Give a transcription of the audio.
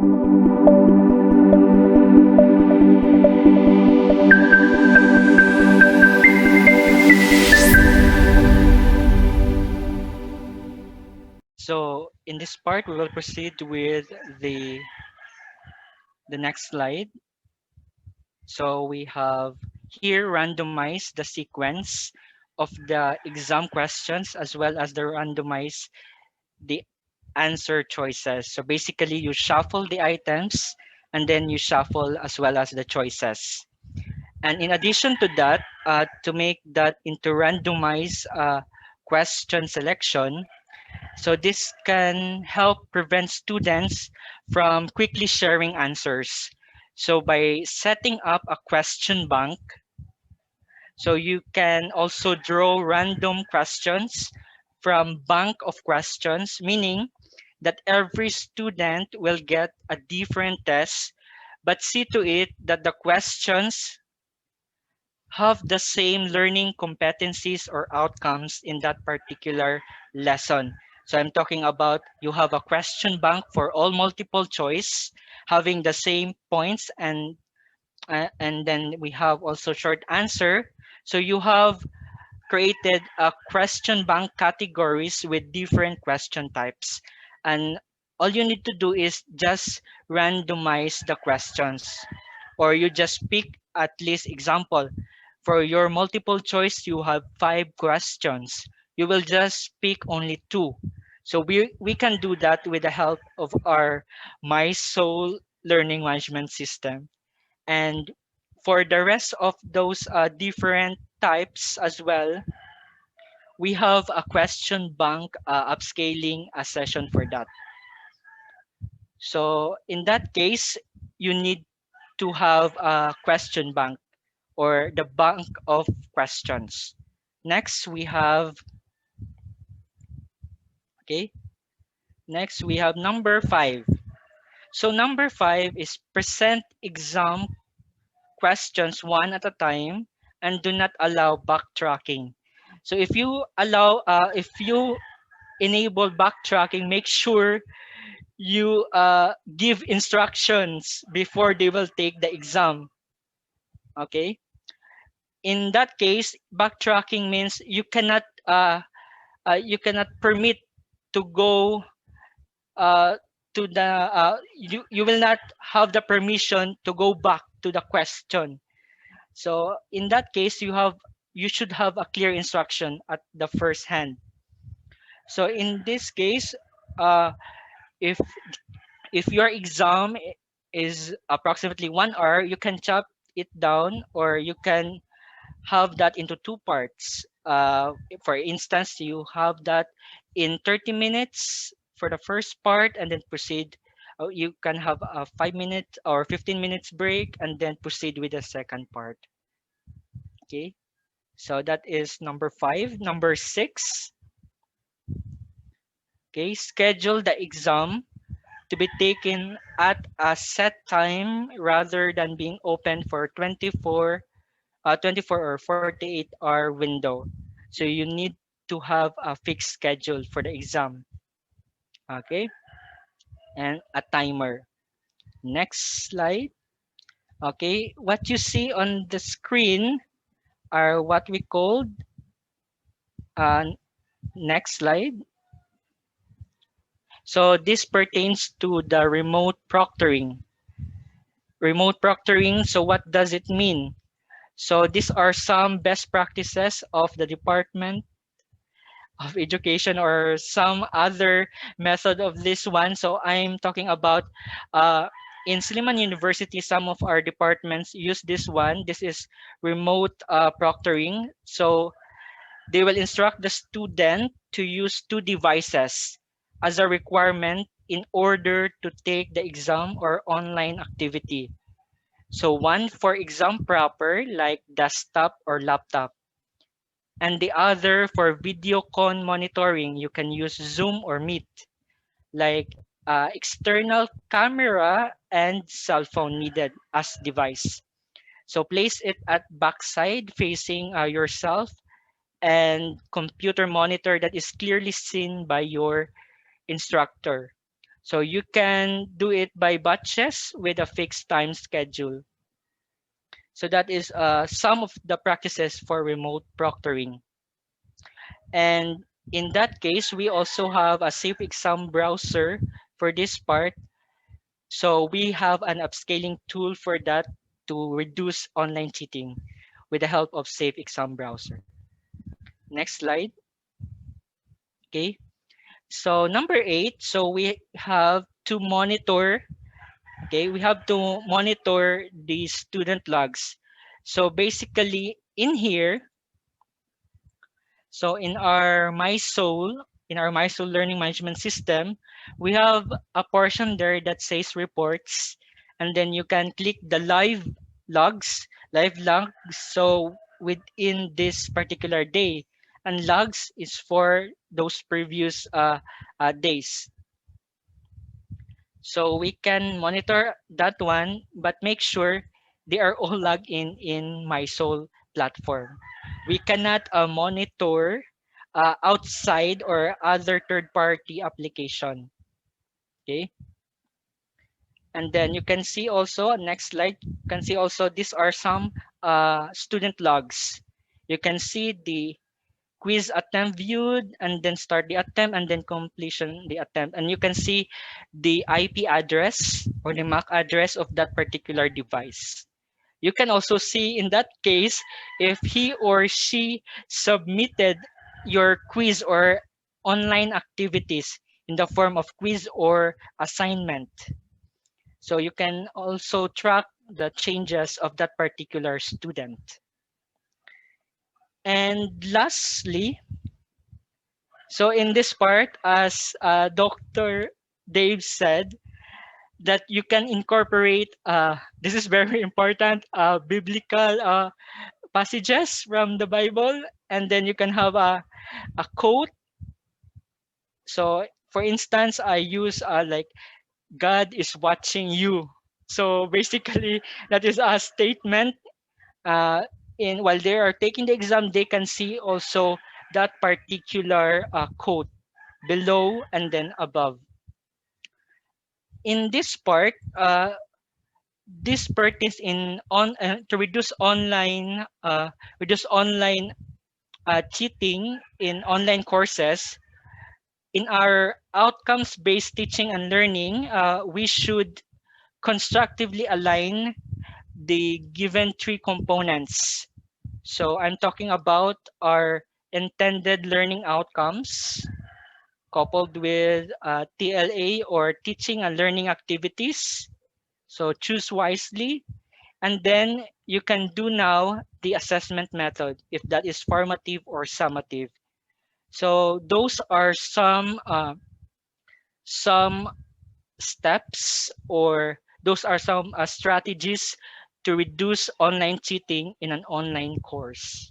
So in this part, we will proceed with the next slide. So we have here randomize the sequence of the exam questions as well as the randomize the answer choices. So basically you shuffle the items and then you shuffle as well as the choices. And in addition to that, to make that into randomized question selection, so this can help prevent students from quickly sharing answers. So by setting up a question bank, so you can also draw random questions from bank of questions, meaning that every student will get a different test, but see to it that the questions have the same learning competencies or outcomes in that particular lesson. So I'm talking about you have a question bank for all multiple choice having the same points, and then we have also short answer. So you have created a question bank categories with different question types. And all you need to do is just randomize the questions, or you just pick at least example. For your multiple choice, you have 5 questions. You will just pick only 2. So we can do that with the help of our My Soul learning management system. And for the rest of those different types as well, we have a question bank upscaling a session for that. So in that case, you need to have a question bank or the bank of questions. Next, we have, okay, next we have number 5. So number 5 is present exam questions one at a time and do not allow backtracking. So if you enable backtracking, make sure you give instructions before they will take the exam. Okay. In that case, backtracking means you cannot permit to go uh, to the you will not have the permission to go back to the question. So in that case, you should have a clear instruction at the first hand. So in this case, uh, if your exam is approximately 1 hour, you can chop it down, or you can have that into 2 parts. For instance, you have that in 30 minutes for the first part, and then proceed. You can have a 5 minute or 15 minutes break, and then proceed with the second part. Okay, so that is number 5. Number 6, okay, schedule the exam to be taken at a set time rather than being open for 24 or 48-hour window. So you need to have a fixed schedule for the exam, okay, and a timer. Next slide. Okay, what you see on the screen are what we called, uh, next slide. So this pertains to the remote proctoring. Remote proctoring, so what does it mean? So these are some best practices of the Department of Education, or some other method of this one. So I'm talking about uh, in Sliman University, some of our departments use this one. This is remote proctoring. So they will instruct the student to use 2 devices as a requirement in order to take the exam or online activity. So one for exam proper, like desktop or laptop, and the other for video con monitoring. You can use Zoom or Meet, like external camera and cell phone needed as device. So place it at backside facing yourself, and computer monitor that is clearly seen by your instructor. So you can do it by batches with a fixed time schedule. So that is some of the practices for remote proctoring. And in that case, we also have a safe exam browser for this part. So we have an upscaling tool for that to reduce online cheating with the help of safe exam browser. Next slide. Okay. So number 8, so we have to monitor, okay, we have to monitor the student logs. So basically in here, so in our MySoul learning management system, we have a portion there that says reports, and then you can click the live logs. So within this particular day, and logs is for those previous days. So we can monitor that one, but make sure they are all logged in MySoul platform. We cannot monitor outside or other third-party application. Okay, and then you can see also next slide. You can see also these are some student logs. You can see the quiz attempt viewed and then start the attempt and then completion the attempt, and you can see the IP address or the MAC address of that particular device. You can also see in that case if he or she submitted your quiz or online activities in the form of quiz or assignment. So you can also track the changes of that particular student. And lastly, so in this part, as Dr. Dave said, that you can incorporate, this is very important, biblical passages from the Bible, and then you can have a quote. So for instance, I use like, God is watching you. So basically, that is a statement uh, in while they are taking the exam, they can see also that particular quote below and then above. In this part, this pertains in on to reduce online cheating in online courses. In our outcomes-based teaching and learning, we should constructively align the given three components. So I'm talking about our intended learning outcomes coupled with TLA or teaching and learning activities. So choose wisely. And then you can do now the assessment method, if that is formative or summative. So those are some steps, or those are some strategies to reduce online cheating in an online course.